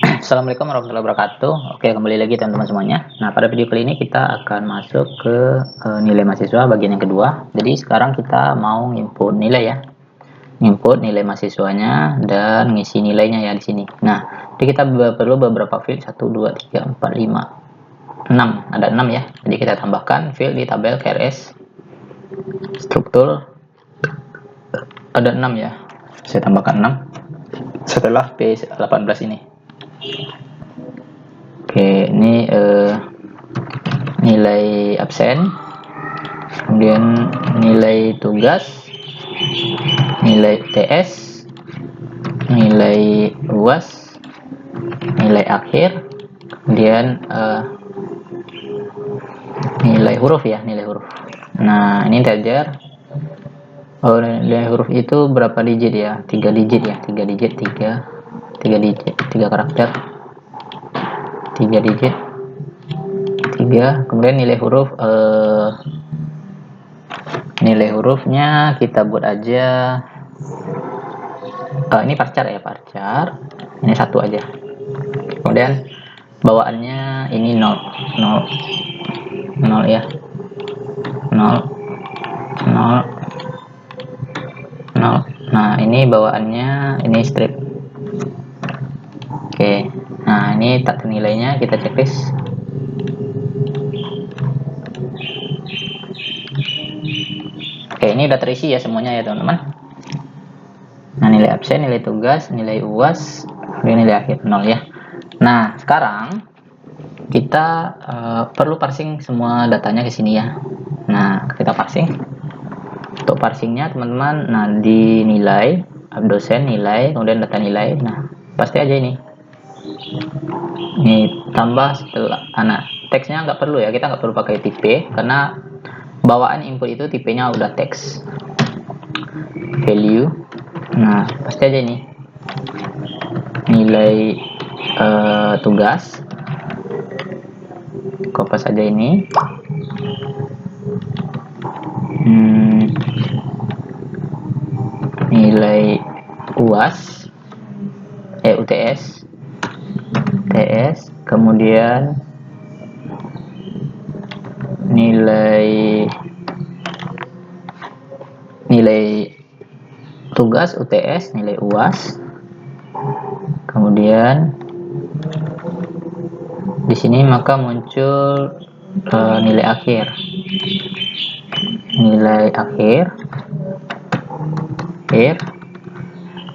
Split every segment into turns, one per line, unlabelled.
Assalamualaikum warahmatullahi wabarakatuh. Oke, kembali lagi teman-teman semuanya. Nah, pada video kali ini kita akan masuk ke nilai mahasiswa bagian yang kedua. Jadi sekarang kita mau input nilai ya. Input nilai mahasiswanya dan ngisi nilainya ya di sini. Nah, jadi kita perlu beberapa field 1 2 3 4 5 6. Ada 6 ya. Jadi kita tambahkan field di tabel KRS struktur ada 6 ya. Saya tambahkan 6 setelah P18 ini. Oke, ini nilai absen, kemudian nilai tugas, nilai TS, nilai UAS, nilai akhir, kemudian nilai huruf ya, nilai huruf. Nah, ini integer. Oh, nilai huruf itu berapa digit ya? 3 digit ya, 3 digit, 3 karakter, 3 digit, 3. Kemudian nilai huruf nilai hurufnya kita buat aja ini parchar ya, parchar ini 1 aja. Kemudian bawaannya ini 0 ya, 0 0 0. Nah, ini bawaannya ini strip. Oke, nah ini tak nilainya kita checklist. Oke, ini udah terisi ya semuanya ya teman-teman. Nah, nilai absen, nilai tugas, nilai UAS, dan nilai akhir 0 ya. Nah, sekarang kita perlu parsing semua datanya ke sini ya. Nah, kita parsing. Untuk parsingnya teman-teman, nah di nilai, dosen nilai, kemudian data nilai. Nah, pasti aja ini tambah setelah anak teksnya nggak perlu ya, kita nggak perlu pakai tipe karena bawaan input itu tipenya udah teks value. Nah, pasti aja ini nilai tugas, kopas aja ini. Nilai UAS, UTS, TS, kemudian nilai tugas UTS, nilai UAS, kemudian di sini maka muncul nilai akhir,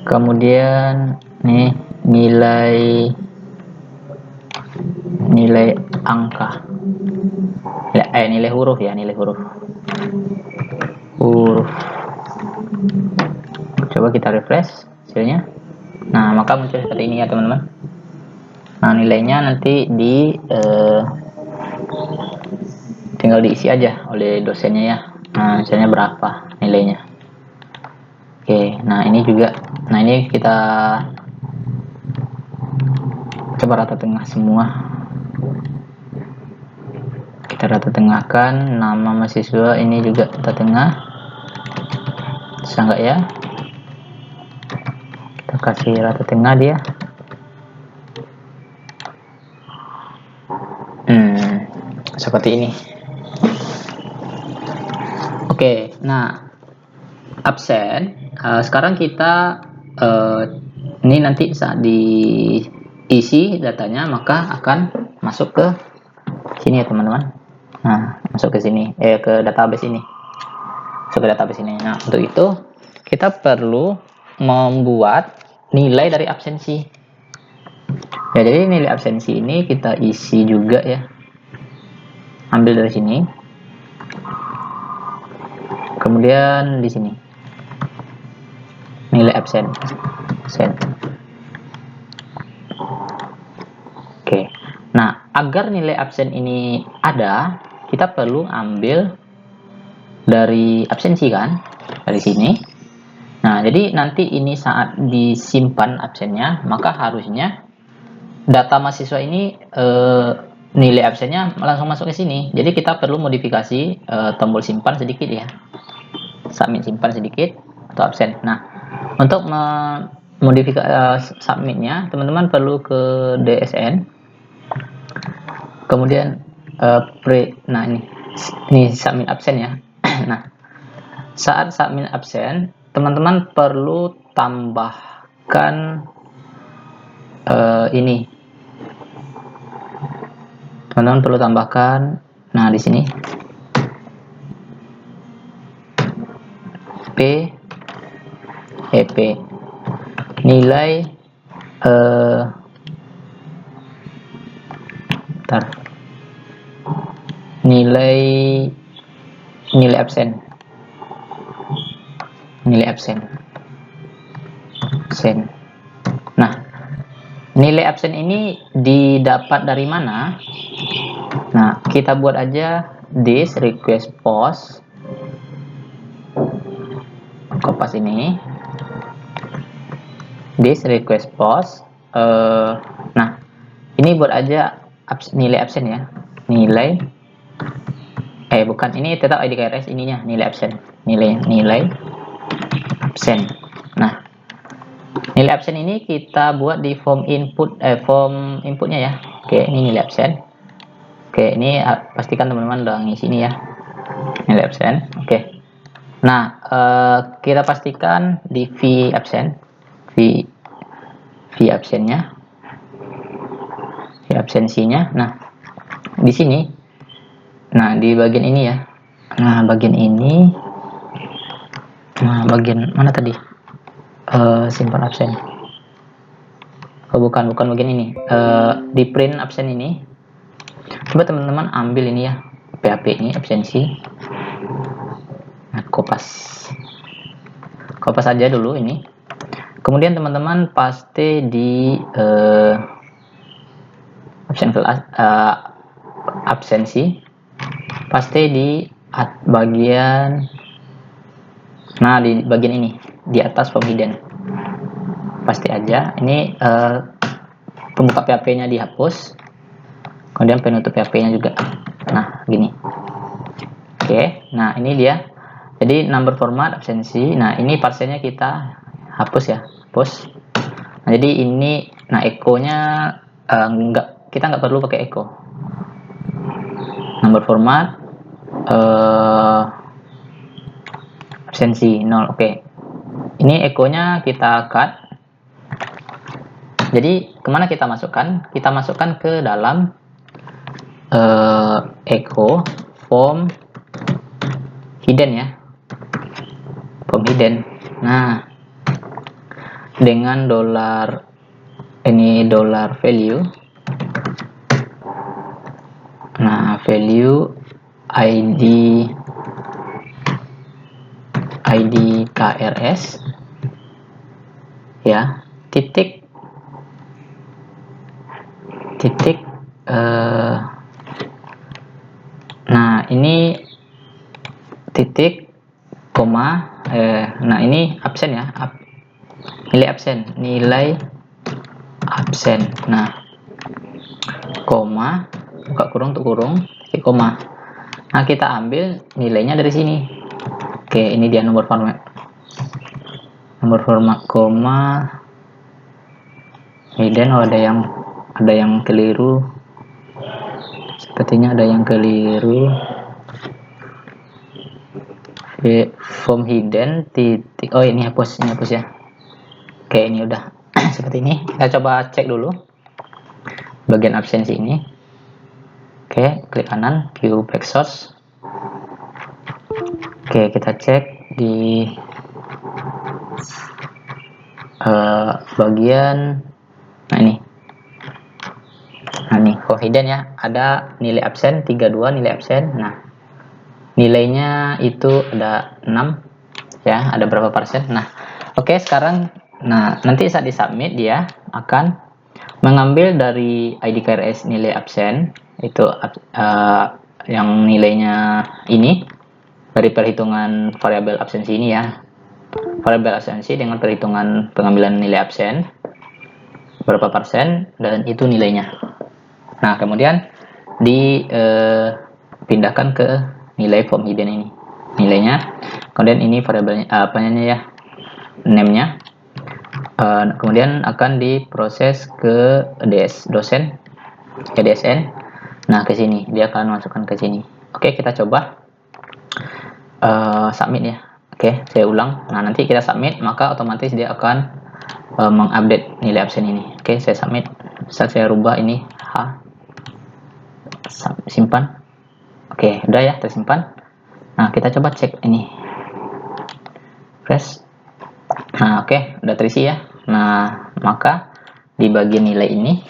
kemudian nih nilai angka, nilai huruf ya, nilai huruf. Coba kita refresh hasilnya. Nah, maka muncul seperti ini ya teman-teman. Nah, nilainya nanti tinggal diisi aja oleh dosennya ya. Nah, misalnya berapa nilainya. Oke, nah ini juga. Nah, ini kita coba rata tengah semua. Kita rata tengahkan nama mahasiswa ini juga rata tengah. Bisa nggak ya? Kita kasih rata tengah dia. Seperti ini. Oke, nah absen. Sekarang kita ini nanti saat diisi datanya maka akan masuk ke sini ya teman-teman. Nah, masuk ke sini, ke database ini. Masuk ke database ini. Nah, untuk itu kita perlu membuat nilai dari absensi. Ya, jadi nilai absensi ini kita isi juga ya. Ambil dari sini. Kemudian di sini. Nilai absen. Oke. Nah, agar nilai absen ini ada, kita perlu ambil dari absensi kan, dari sini. Nah, jadi nanti ini saat disimpan absennya, maka harusnya data mahasiswa ini nilai absennya langsung masuk ke sini. Jadi kita perlu modifikasi tombol simpan sedikit ya. Submit simpan sedikit atau absen. Nah, untuk modifikasi submitnya, teman-teman perlu ke DSN, kemudian nah ini submit absen ya. Nah, saat submit absen, teman-teman perlu tambahkan ini. Teman-teman perlu tambahkan, nah di sini EP nilai nilai absen, Nah, nilai absen ini didapat dari mana? Nah, kita buat aja this request post, kopas ini, this request post. Nah, ini buat aja nilai absen ya, bukan, ini tetap ID KRS ininya, nilai absen, nilai absen. Nah, nilai absen ini kita buat di form inputnya ya. Oke, ini nilai absen. Oke, ini pastikan teman-teman udah ngisi ini ya, nilai absen. Oke, nah kita pastikan di v absennya, absensinya. Nah, di sini, nah di bagian ini ya, nah bagian ini, nah bagian mana tadi, simpan absen, bukan bagian ini, di print absen ini. Coba teman-teman ambil ini ya, PHP ini absensi. Nah, kopas aja dulu ini. Kemudian teman-teman paste di absensi, paste di bagian, nah di bagian ini, di atas form hidden, paste aja. Ini pembuka PHP-nya dihapus, kemudian penutup PHP-nya juga. Nah, gini. Oke, nah ini dia. Jadi number format absensi. Nah, ini parsennya kita hapus ya, hapus. Nah, jadi ini, nah echo-nya kita nggak perlu pakai echo. Number format absensi 0. Oke. Ini echo-nya kita cut. Jadi kemana kita masukkan? Kita masukkan ke dalam echo form hidden ya, form hidden. Nah, dengan $value, nah value ID KRS ya, titik nah ini titik koma, nah ini absen ya, nilai absen. Nah, koma, buka kurung untuk kurung, titik koma. Nah, kita ambil nilainya dari sini. Oke, ini dia nomor format, koma hidden. Oh, ada yang keliru, sepertinya ada yang keliru. Form hidden titik, oh ini hapus ya. Oke, ini udah seperti ini. Kita coba cek dulu bagian absensi ini. Oke, klik kanan, view back source. Oke, kita cek di bagian, nah ini form hidden ya, ada nilai absen 32, nilai absen. Nah, nilainya itu ada 6 ya, ada berapa persen. Nah, oke, sekarang nanti saat di submit dia akan mengambil dari ID KRS nilai absen itu yang nilainya ini dari perhitungan variabel absensi ini ya, variabel absensi dengan perhitungan pengambilan nilai absen berapa persen, dan itu nilainya. Nah, kemudian dipindahkan ke nilai form hidden ini, nilainya. Kemudian ini variabelnya, apanya ya, name-nya. kemudian akan diproses ke dosen, ke DSN. Nah, ke sini dia akan masukkan ke sini. Oke, kita coba submit ya. Oke, saya ulang. Nah, nanti kita submit, maka otomatis dia akan mengupdate nilai absen ini. Oke, saya submit. Saat saya rubah ini H, simpan. Oke, udah ya, tersimpan. Nah, kita coba cek ini. Press. Nah, oke, udah terisi ya. Nah, maka di bagian nilai ini,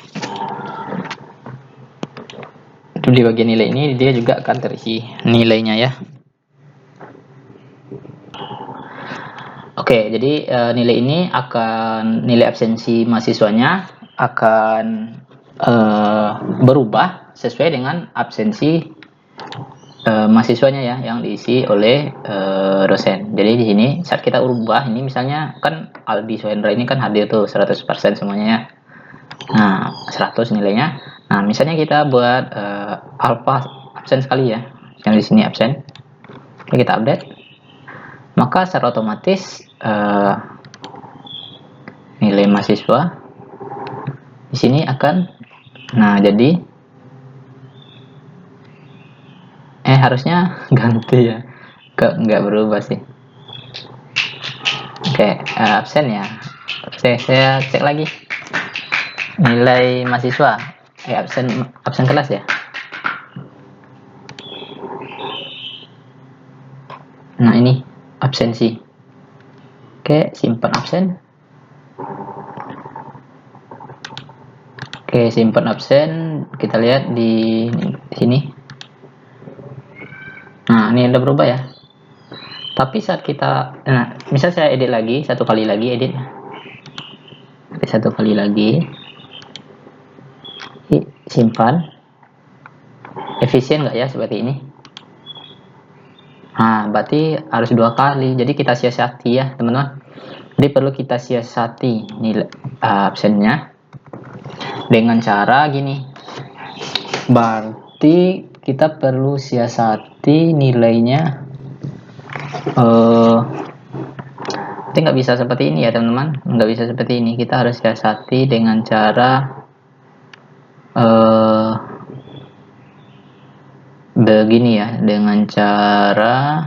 dia juga akan terisi nilainya ya. Oke, jadi nilai ini akan, nilai absensi mahasiswanya akan berubah sesuai dengan absensi mahasiswanya ya, yang diisi oleh dosen. Jadi di sini saat kita ubah ini, misalnya kan Aldi Sohendra ini kan hadir tuh 100% semuanya ya. Nah, 100 nilainya. Nah, misalnya kita buat alpha absen sekali ya, yang di sini absen. Oke, kita update. Maka secara otomatis nilai mahasiswa di sini akan, nah jadi harusnya ganti ya, nggak berubah sih. Oke, absen ya. Saya cek lagi nilai mahasiswa, absen kelas ya. Nah, ini absensi. Oke, simpan absen. Oke, simpan absen. Kita lihat di sini. Nah, ini udah berubah ya. Tapi saat kita, nah, misal saya edit lagi, satu kali lagi edit. Satu kali lagi. Simpan. Efisien nggak ya seperti ini? Nah, berarti harus 2 kali. Jadi kita siasati ya, teman-teman. Jadi perlu kita siasati nilai absennya dengan cara gini. Berarti kita perlu siasati nilainya. Nanti nggak bisa seperti ini ya, teman-teman. Nggak bisa seperti ini. Kita harus siasati dengan cara begini ya, dengan cara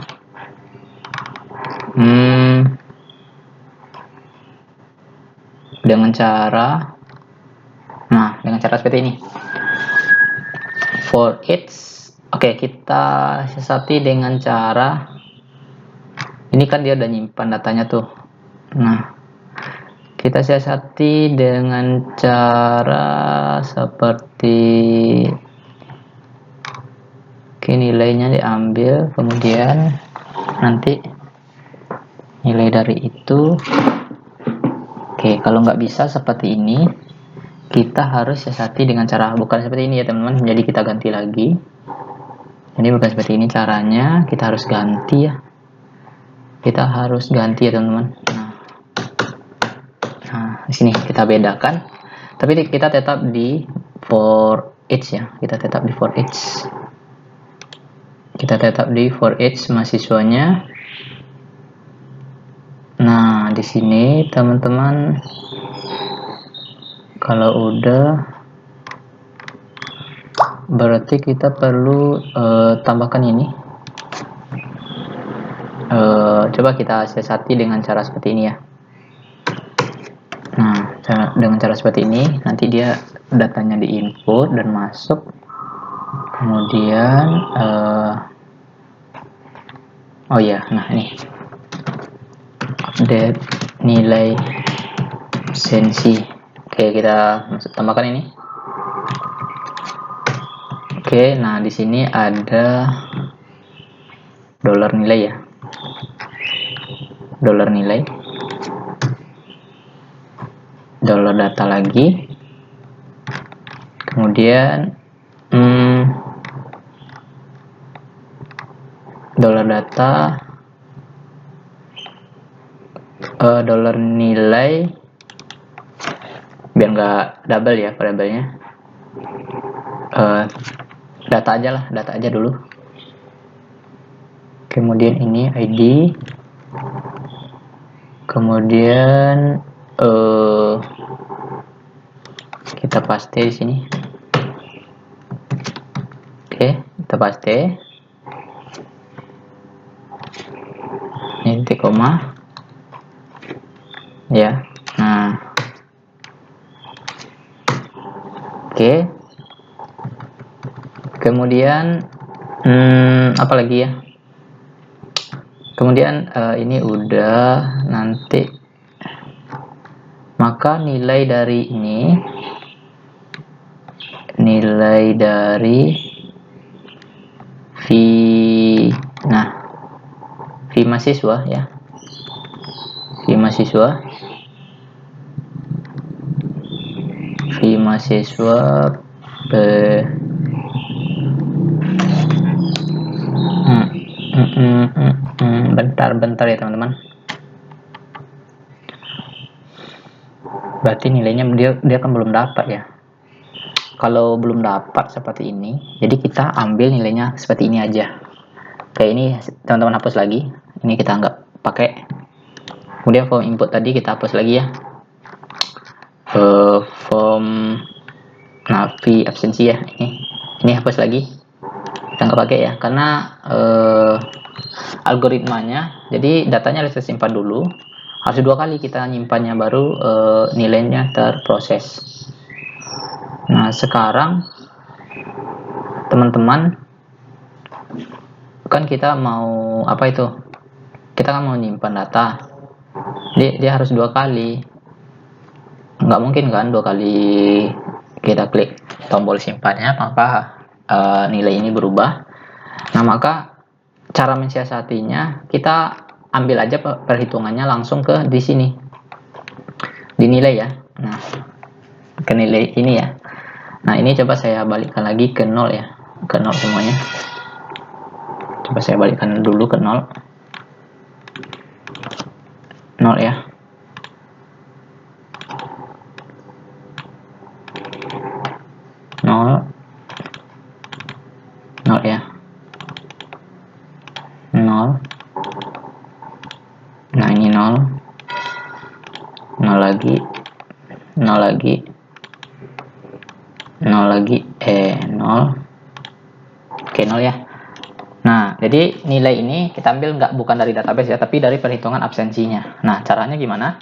dengan cara seperti ini. For each, oke, kita siasati dengan cara ini, kan dia udah nyimpan datanya tuh. Nah, kita siasati dengan cara seperti nilainya diambil, kemudian nanti nilai dari itu. Oke, kalau nggak bisa seperti ini, kita harus siasati dengan cara bukan seperti ini ya, teman-teman. Jadi kita ganti lagi. Jadi bukan seperti ini caranya, kita harus ganti ya. Kita harus ganti ya, teman-teman. Nah, di sini kita bedakan. Tapi kita tetap di for each ya. Kita tetap di for each. Kita tetap di for each mahasiswanya. Nah, di sini teman-teman, kalau udah, berarti kita perlu tambahkan ini. Coba kita siasati dengan cara seperti ini ya. Nah, dengan cara seperti ini, nanti dia datanya di input dan masuk. Kemudian oh ya, nah ini update nilai absensi. Oke, kita tambahkan ini. Oke, nah di sini ada dolar nilai ya. Dolar nilai. Dolar data lagi. Kemudian dolar data, dolar nilai, biar nggak double ya variabelnya. Data aja lah, data aja dulu. Kemudian ini ID, kemudian kita paste di sini. Oke, kita paste. Ini titik koma. Ya. Nah. Oke. Kemudian apa lagi ya? Kemudian ini udah nanti, maka nilai dari ini, nilai dari fee, nah fee mahasiswa ya, fee mahasiswa, fee mahasiswa bentar ya teman-teman. Berarti nilainya dia kan belum dapat ya. Kalau belum dapat seperti ini, jadi kita ambil nilainya seperti ini aja. Kayak ini teman-teman hapus lagi. Ini kita anggap pakai. Kemudian form input tadi kita hapus lagi ya. Form navi absensi ya. Ini hapus lagi. Kita nggak pakai ya, karena algoritmanya. Jadi datanya harus disimpan dulu. Harus 2 kali kita nyimpannya baru nilainya terproses. Nah, sekarang teman-teman kan kita mau apa itu? Kita kan mau nyimpan data. Dia harus 2 kali. Nggak mungkin kan 2 kali kita klik tombol simpannya maka nilai ini berubah. Nah, maka cara mensiasatinya kita ambil aja perhitungannya langsung ke di sini. Di nilai ya. Nah, ke nilai ini ya. Nah, ini coba saya balikkan lagi ke 0 ya. Ke 0 semuanya. Coba saya balikkan dulu ke 0. 0 ya. Nol ya. 0. Nah, ini 0. 0 lagi. 0 lagi. 0 lagi. 0. Oke, 0 ya. Nah, jadi nilai ini kita ambil bukan dari database ya, tapi dari perhitungan absensinya. Nah, caranya gimana?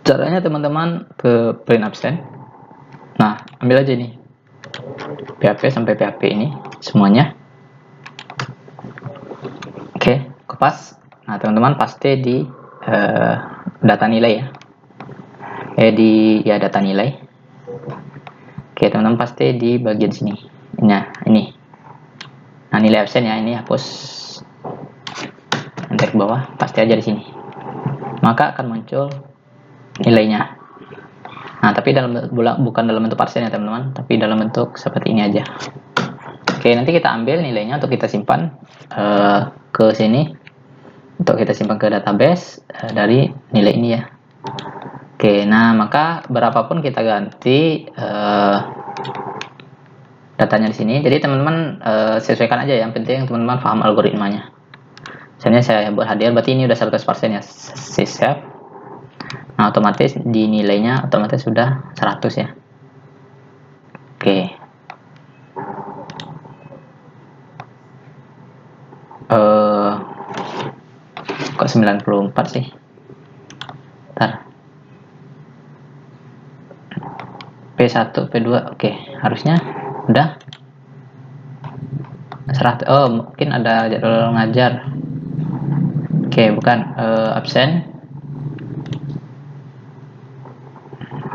Caranya teman-teman ke print absen. Nah, ambil aja nih. PHP sampai PHP ini semuanya. Oke, kopas. Nah, teman-teman paste di data nilai ya. Di data nilai. Oke, teman-teman paste di bagian sini. Nah, ini. Nah, nilai absen ya, ini hapus. Enter ke bawah, paste aja di sini. Maka akan muncul nilainya. Nah, tapi bukan dalam bentuk parsen ya teman-teman, tapi dalam bentuk seperti ini aja. Oke, nanti kita ambil nilainya untuk kita simpan ke sini, untuk kita simpan ke database dari nilai ini ya. Oke, nah maka berapapun kita ganti datanya di sini. Jadi teman-teman sesuaikan aja, yang penting teman-teman paham algoritmanya. Misalnya saya buat hadir, berarti ini udah 100% ya, siap. Nah, otomatis di nilainya otomatis sudah 100 ya. Oke. Kok 94 sih? Bentar. P1, P2, oke. Harusnya udah 100. Oh, mungkin ada jadwal ngajar. Oke, bukan. Absen.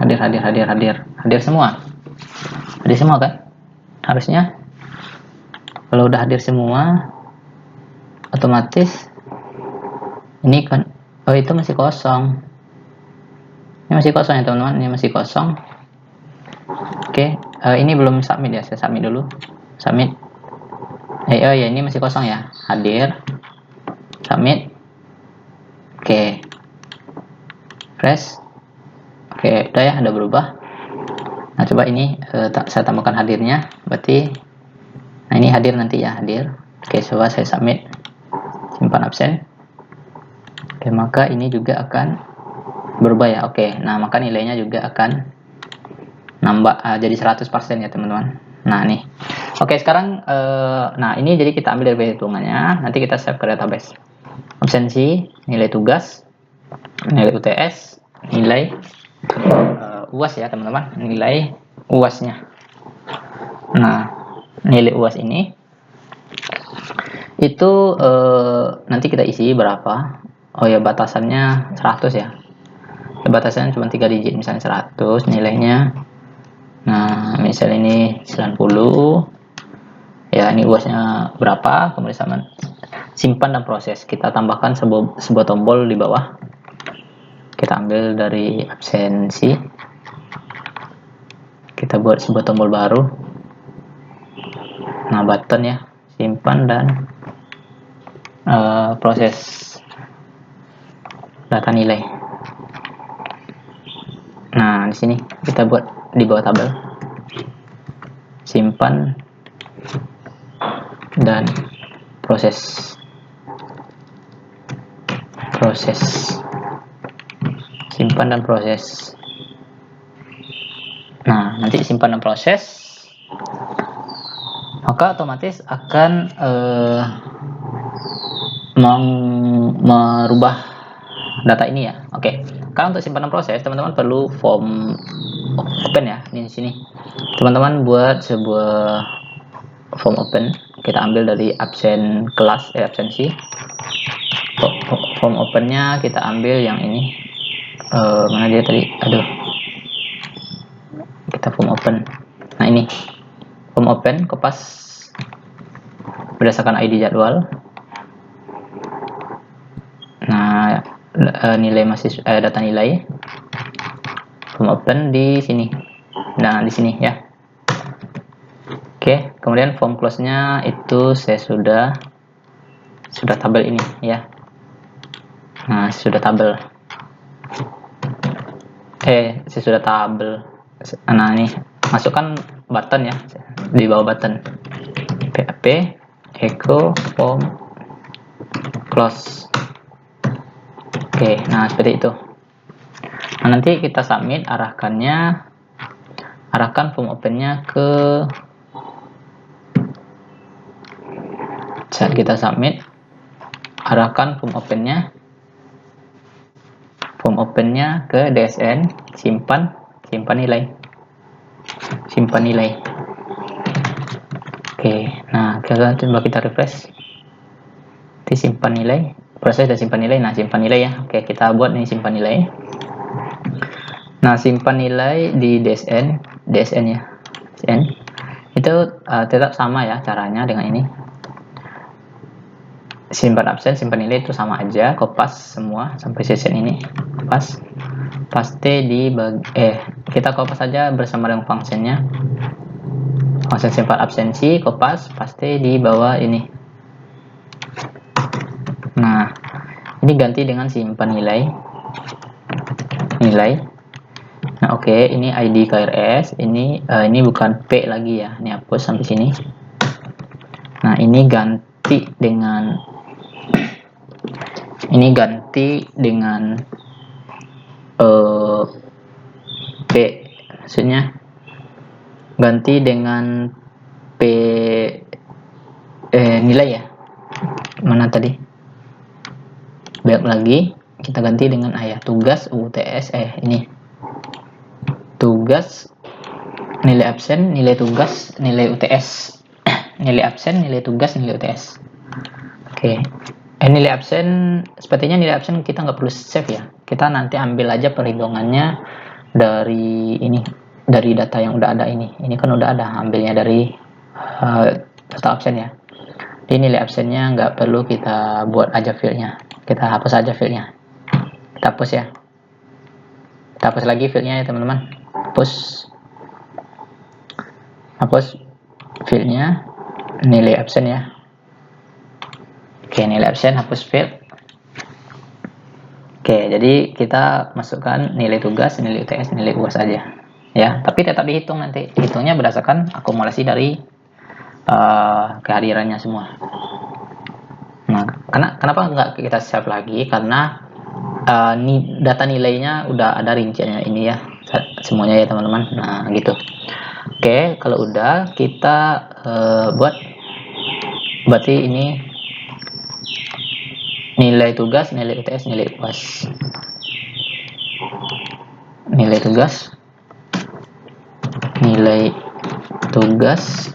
Hadir semua. Hadir semua kan? Harusnya kalau udah hadir semua, otomatis ini kan, oh itu masih kosong. Ini masih kosong ya teman-teman, ini masih kosong. Oke, ini belum submit ya, saya submit dulu. Submit. Oh ya, ini masih kosong ya. Hadir. Submit. Oke. Press. Oke, udah ya, ada berubah. Nah, coba ini saya tambahkan hadirnya, berarti nah ini hadir nanti ya, hadir. Oke, coba saya submit. Simpan absen. Oke, maka ini juga akan berubah ya. Oke, nah maka nilainya juga akan nambah jadi 100% ya teman-teman. Nah nih, oke sekarang nah ini jadi kita ambil dari perhitungannya, nanti kita save ke database. Absensi, nilai tugas, nilai UTS, nilai UAS ya teman-teman, nilai UASnya. Nah nilai UAS ini itu nanti kita isi berapa. Oh ya, batasannya 100 ya, batasannya cuma 3 digit, misalnya 100 nilainya. Nah misal ini 90 ya, ini UASnya berapa, kemudian sama simpan dan proses. Kita tambahkan sebuah tombol di bawah, kita ambil dari absensi, kita buat sebuah tombol baru. Nah button ya, simpan dan proses data nilai. Nah di sini kita buat di bawah tabel, simpan dan proses simpan dan proses. Nah nanti simpan dan proses, maka otomatis akan merubah data ini ya. Oke, kalau untuk simpanan proses teman-teman perlu form open ya. Ini di sini teman-teman buat sebuah form open, kita ambil dari absen kelas absensi. Form opennya kita ambil yang ini, mana dia tadi, aduh, kita form open. Nah ini form open, kopas berdasarkan ID jadwal. Nah nilai mahasiswa, data nilai form open di sini. Nah di sini ya. Oke, kemudian form close-nya itu saya sudah tabel ini ya. Nah sudah tabel, saya sudah tabel. Nah ini masukkan button ya, di bawah button php echo form close. Oke, nah seperti itu. Nah nanti kita submit, arahkan form opennya ke, saat kita submit arahkan form opennya ke DSN, simpan nilai. Oke, nah coba kita refresh, simpan nilai, proses dan simpan nilai. Nah simpan nilai ya. Oke, kita buat nih simpan nilai. Nah simpan nilai di DSN ya, DSN itu tetap sama ya caranya dengan ini. Simpan absen, simpan nilai itu sama aja, kopas semua sampai session ini, kopas, paste di kita kopas saja bersama dengan fungsinya, fungsi simpan absensi, kopas, paste di bawah ini. Nah ini ganti dengan simpan nilai. Nah oke, ini ID KRS, ini bukan P lagi ya, ini hapus sampai sini. Nah ini ganti dengan P, maksudnya ganti dengan P nilai ya. Mana tadi? Baik lagi, kita ganti dengan tugas UTS, ini tugas, nilai absen, nilai tugas, nilai UTS. Nilai absen, nilai tugas, nilai UTS. Oke. Nilai absen, sepertinya nilai absen kita nggak perlu save ya. Kita nanti ambil aja perhitungannya dari ini, dari data yang udah ada ini. Ini kan udah ada, ambilnya dari data absen ya. Di nilai absennya nggak perlu kita buat aja fieldnya. Kita hapus aja fieldnya. Kita hapus ya. Kita hapus lagi fieldnya ya teman-teman. Hapus fieldnya, nilai absen ya. Oke, nilai absen, hapus field. Oke, jadi kita masukkan nilai tugas, nilai UTS, nilai UAS aja ya. Tapi tetap dihitung, nanti hitungnya berdasarkan akumulasi dari kehadirannya semua. Nah kenapa nggak kita save lagi, karena data nilainya udah ada rinciannya ini ya, semuanya ya teman-teman. Nah gitu. Oke, kalau udah kita buat, berarti ini nilai tugas, nilai UTS, nilai UAS. Nilai tugas, nilai tugas,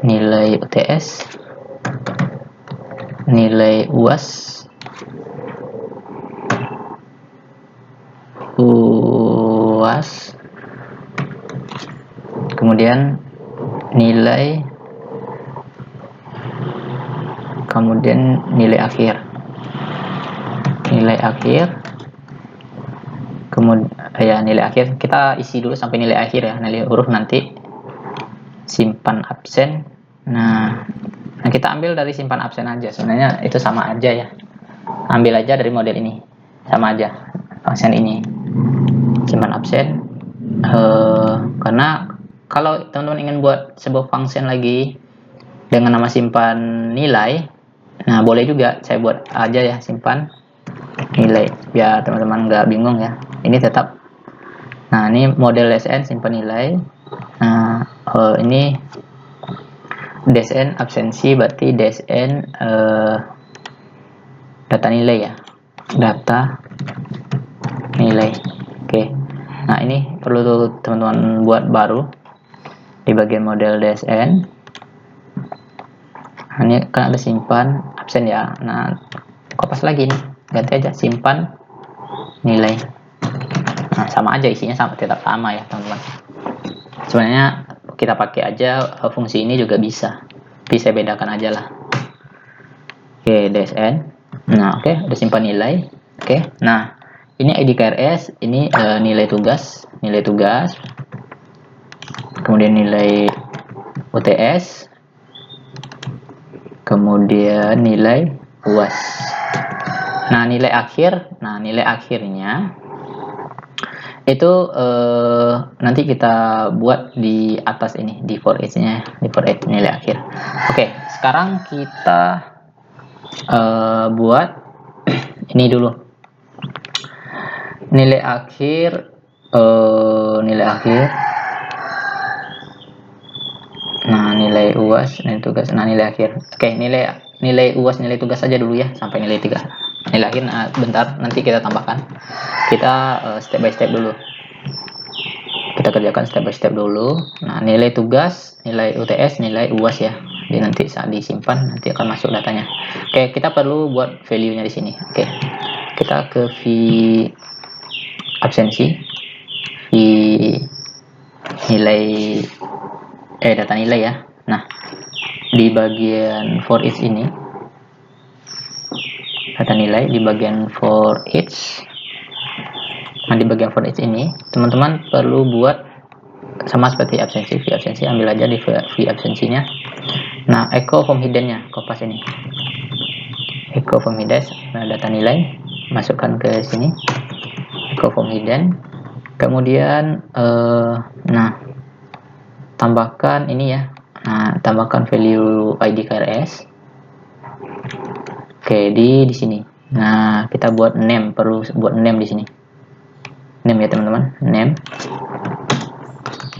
nilai UTS, nilai UAS, kemudian nilai akhir, kemudian nilai akhir kita isi dulu sampai nilai akhir ya, nilai huruf nanti simpan absen. Nah kita ambil dari simpan absen aja, sebenarnya itu sama aja ya, ambil aja dari model ini, sama aja absen ini, simpan absen. Karena kalau teman-teman ingin buat sebuah function lagi dengan nama simpan nilai, nah boleh juga saya buat aja ya simpan nilai, biar teman-teman nggak bingung ya, ini tetap. Nah ini model DSN simpan nilai. Nah ini DSN absensi, berarti DSN data nilai ya, data nilai. Oke, nah ini perlu teman-teman buat baru di bagian model DSN. Nah, ini kan ada simpan absen ya, nah kopas lagi nih, ganti aja simpan nilai. Nah sama aja isinya, tetap sama ya teman-teman. Sebenarnya kita pakai aja fungsi ini juga bisa bedakan aja lah. Oke, DSN. Nah oke, udah simpan nilai. Oke, nah ini ID KRS, ini nilai tugas, kemudian nilai UTS, kemudian nilai UAS. Nah nilai akhirnya itu nanti kita buat di atas ini, di for each nya, di for each nilai akhir. Oke, sekarang kita buat ini dulu, nilai akhir. Nah nilai UAS, nilai tugas, nah nilai akhir. Oke, nilai UAS, nilai tugas saja dulu ya, sampai nilai 3. Nilai akhir bentar, nanti kita tambahkan. Kita step by step dulu, kita kerjakan step by step dulu. Nah nilai tugas, nilai UTS, nilai UAS ya, jadi nanti saat disimpan nanti akan masuk datanya. Oke, kita perlu buat value nya di sini. Oke, kita ke v absensi, v nilai data nilai ya. Nah di bagian for each ini, data nilai di bagian for each. Nah di bagian for each ini teman-teman perlu buat sama seperti absensi, v absensi, ambil aja di v absensinya. Nah echo from hidden nya, kopas ini, echo from hidden. Nah data nilai masukkan ke sini, echo from hidden. Kemudian nah tambahkan ini ya, nah tambahkan value ID KRS. Oke, di sini. Nah kita buat name, perlu buat name di sini, name ya teman-teman, name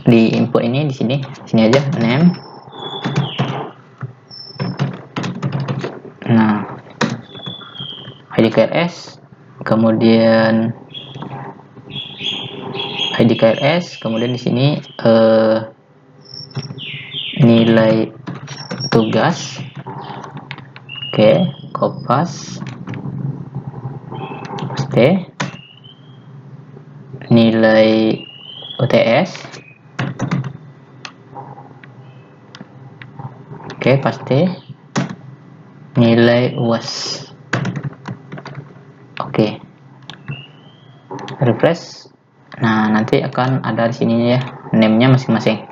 di input ini, di sini aja name. Nah ID KRS, kemudian ID KRS, kemudian di sini nilai tugas. Oke, kopas, paste, nilai UTS. Oke, paste, nilai UAS. Oke, refresh. Nah nanti akan ada di sini ya name-nya masing-masing.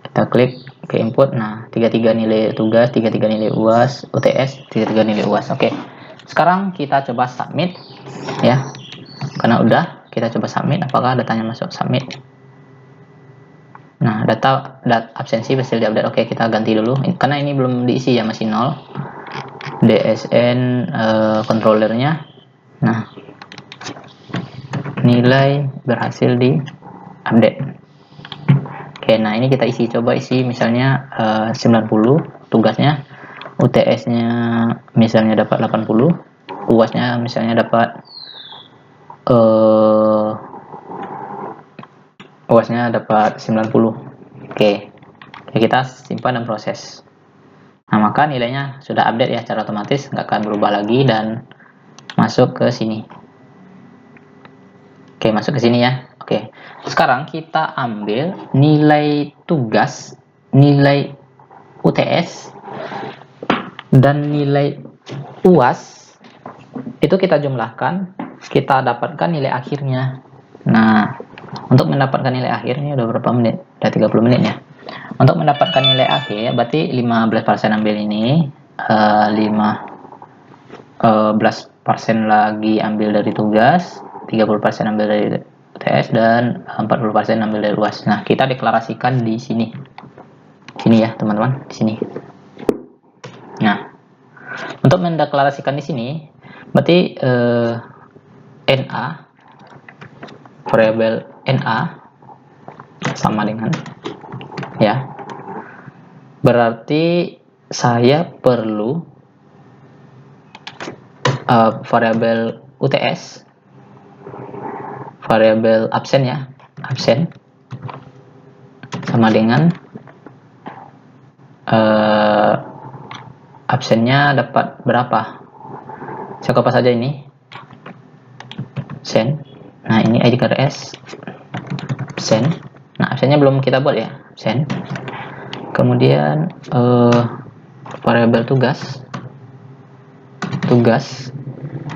Kita klik ke input. Nah 33 nilai tugas, 33 nilai UAS, UTS, 33 nilai UAS. Oke, sekarang kita coba submit ya, karena udah, kita coba submit apakah datanya masuk. Submit. Nah data absensi berhasil diupdate. Oke, kita ganti dulu karena ini belum diisi ya, masih 0. DSN controllernya. Nah, nilai berhasil di update. Oke, nah ini kita isi, coba isi misalnya 90 tugasnya, UTS-nya misalnya dapat 80, UAS-nya misalnya dapat UAS-nya dapat 90. Oke, kita simpan dan proses. Nah, maka nilainya sudah update ya secara otomatis, nggak akan berubah lagi dan masuk ke sini. Oke, masuk ke sini ya. Oke, sekarang kita ambil nilai tugas, nilai UTS, dan nilai UAS. Itu kita jumlahkan, kita dapatkan nilai akhirnya. Nah, untuk mendapatkan nilai akhir, ini udah berapa menit? Udah 30 menit ya. Untuk mendapatkan nilai akhir, berarti 15% ambil ini, 15% lagi ambil dari tugas, 30% ambil dari UTS, dan 40% ambil dari UAS. Nah, kita deklarasikan di sini. Sini ya, teman-teman, di sini. Nah, untuk mendeklarasikan di sini, berarti NA, variabel NA sama dengan ya. Berarti saya perlu variabel UTS, variabel absen ya, absen sama dengan absennya dapat berapa. Saya kopas saja ini absen. Nah, ini IDKRS absen. Nah, absennya belum kita buat ya, absen. Kemudian variabel tugas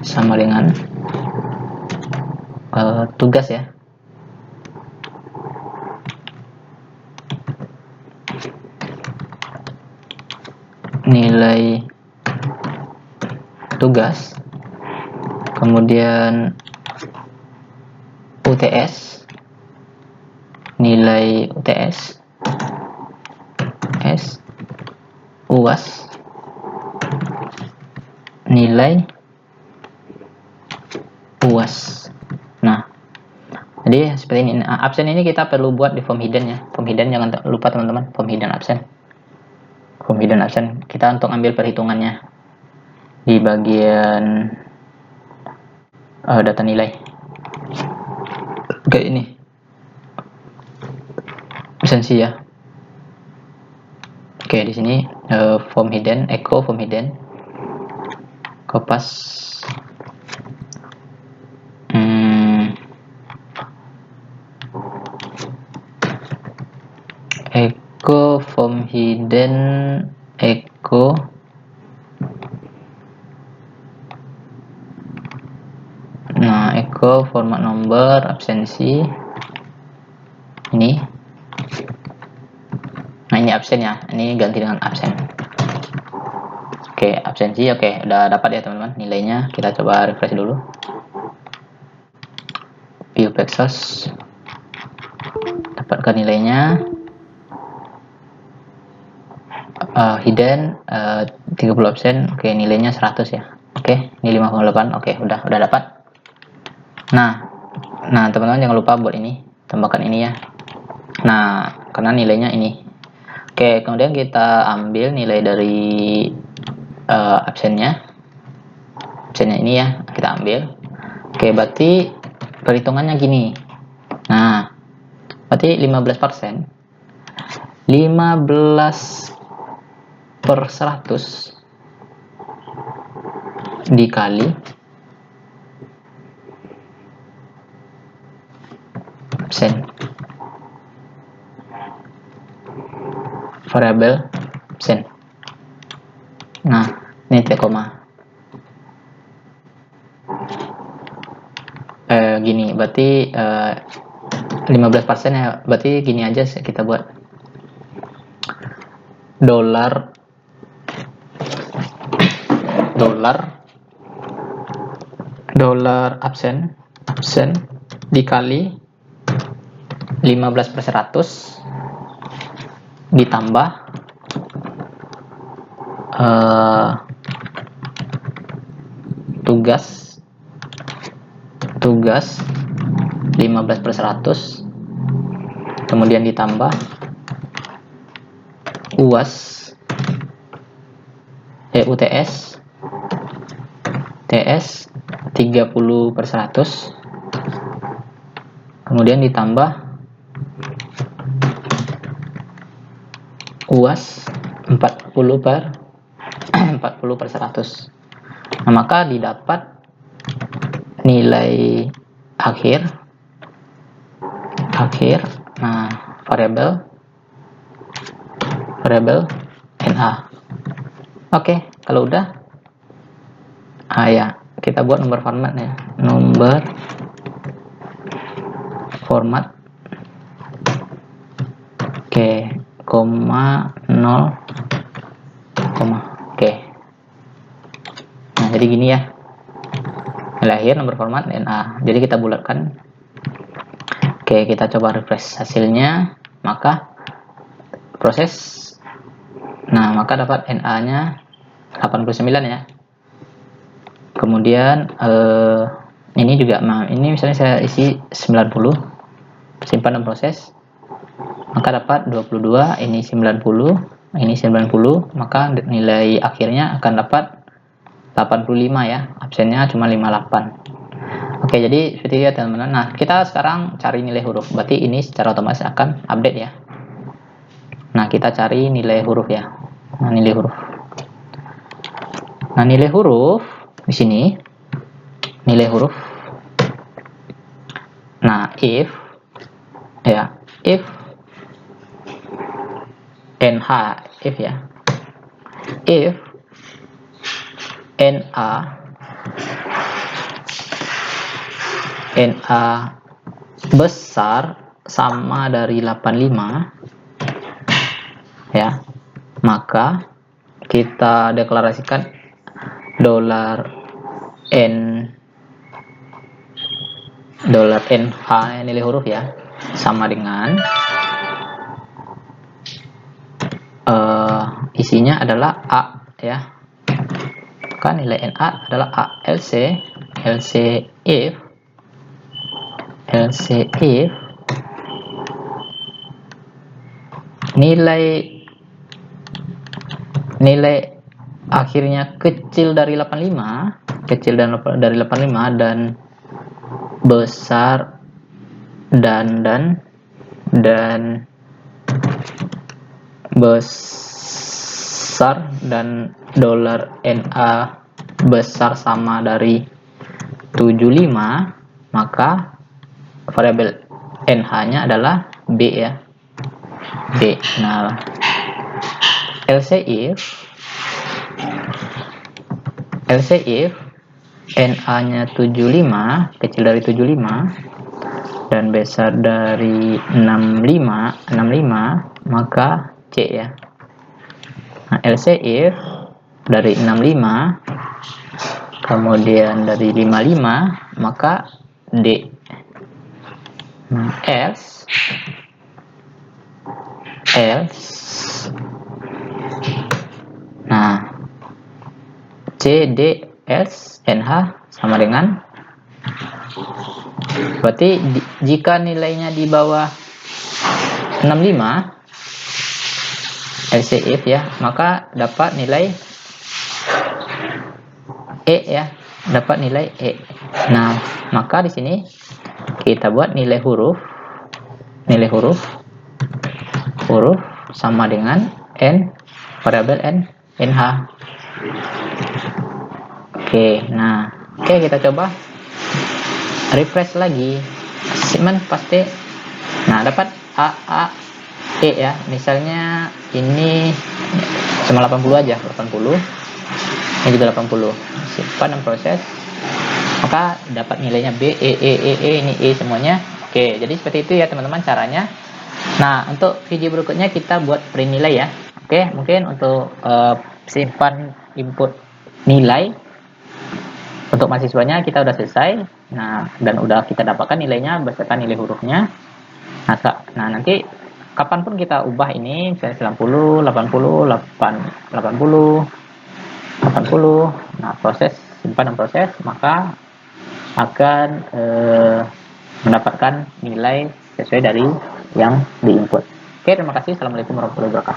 sama dengan tugas ya. Nilai tugas, kemudian UTS, nilai UTS, UAS, nilai UAS. Nah, jadi seperti ini. Nah, absen ini kita perlu buat di form hidden ya. Form hidden jangan lupa teman-teman, form hidden absen. Form hidden absen kita untuk ambil perhitungannya di bagian data nilai. Oke, ini absensi ya. Oke, di sini form hidden, echo form hidden, kopas echo form hidden, echo echo format nomor absensi ini. Nah, ini absen ya, ini ganti dengan absen. Oke, absensi. Oke, udah dapat ya teman-teman nilainya. Kita coba refresh dulu, view Plexos, dapatkan nilainya. Hidden 30 absen. Oke, nilainya 100 ya. Oke, ini 58. Oke, udah dapat. Nah teman-teman jangan lupa buat ini, tambahkan ini ya. Nah, karena nilainya ini. Oke, kemudian kita ambil nilai dari absennya ini ya, kita ambil. Oke, berarti perhitungannya gini. Nah, berarti 15%, 15/100 dikali absen, variabel absen. Nah, ini titik koma. Gini, berarti 15% ya, berarti gini aja kita buat dolar absen dikali 15/100 ditambah tugas 15/100, kemudian ditambah UAS UTS TS 30/100, kemudian ditambah UAS 40/100. Nah, maka didapat nilai akhir. Nah, variabel NA. Oke, kalau udah ya kita buat nomor format ya. Nomor format koma 0, oke. Nah, jadi gini ya. Nilai akhir nomor format NA. Jadi kita bulatkan. Oke, kita coba refresh hasilnya. Maka proses. Nah, maka dapat NA-nya 89 ya. Kemudian ini juga, ini misalnya saya isi 90, simpan dan proses, maka dapat 22, ini 90, ini 90, maka nilai akhirnya akan dapat 85 ya, absennya cuma 58. Oke, jadi seperti itu ya teman-teman. Nah, kita sekarang cari nilai huruf, berarti ini secara otomatis akan update ya. Nah, kita cari nilai huruf ya. Nah, nilai huruf di sini, nilai huruf. Nah, if NH, if NA besar sama dari 85 ya, maka kita deklarasikan $NH nilai huruf ya, sama dengan isinya adalah A ya, maka nilai NA adalah A. LC if nilai akhirnya kecil dari 85, dan besar dan $NA besar sama dari 75, maka variabel NH-nya adalah B ya, B. Nah, LC if NA-nya 75, kecil dari 75 dan besar dari 65, maka C ya. Nah, LC if dari 65 kemudian dari 55, maka D. Else nah, C, D, else, NH sama dengan, berarti jika nilainya di bawah 65 else if ya, maka dapat nilai E ya, dapat nilai E. Nah, maka di sini kita buat nilai huruf sama dengan variabel NH. Oke, kita coba refresh lagi, achievement pasti. Nah, dapat A E ya, misalnya ini cuma 80 aja, 80, ini juga 80, simpan dan proses, maka dapat nilainya B, ini E semuanya. Oke, jadi seperti itu ya teman-teman caranya. Nah, untuk video berikutnya kita buat print nilai ya. Oke, mungkin untuk simpan input nilai untuk mahasiswanya kita udah selesai. Nah, dan udah kita dapatkan nilainya beserta nilai hurufnya. Nah, nanti kapanpun kita ubah ini, misalnya 90, 80. Nah, proses simpan dan proses, maka akan mendapatkan nilai sesuai dari yang diinput. Oke, terima kasih. Assalamualaikum warahmatullahi wabarakatuh.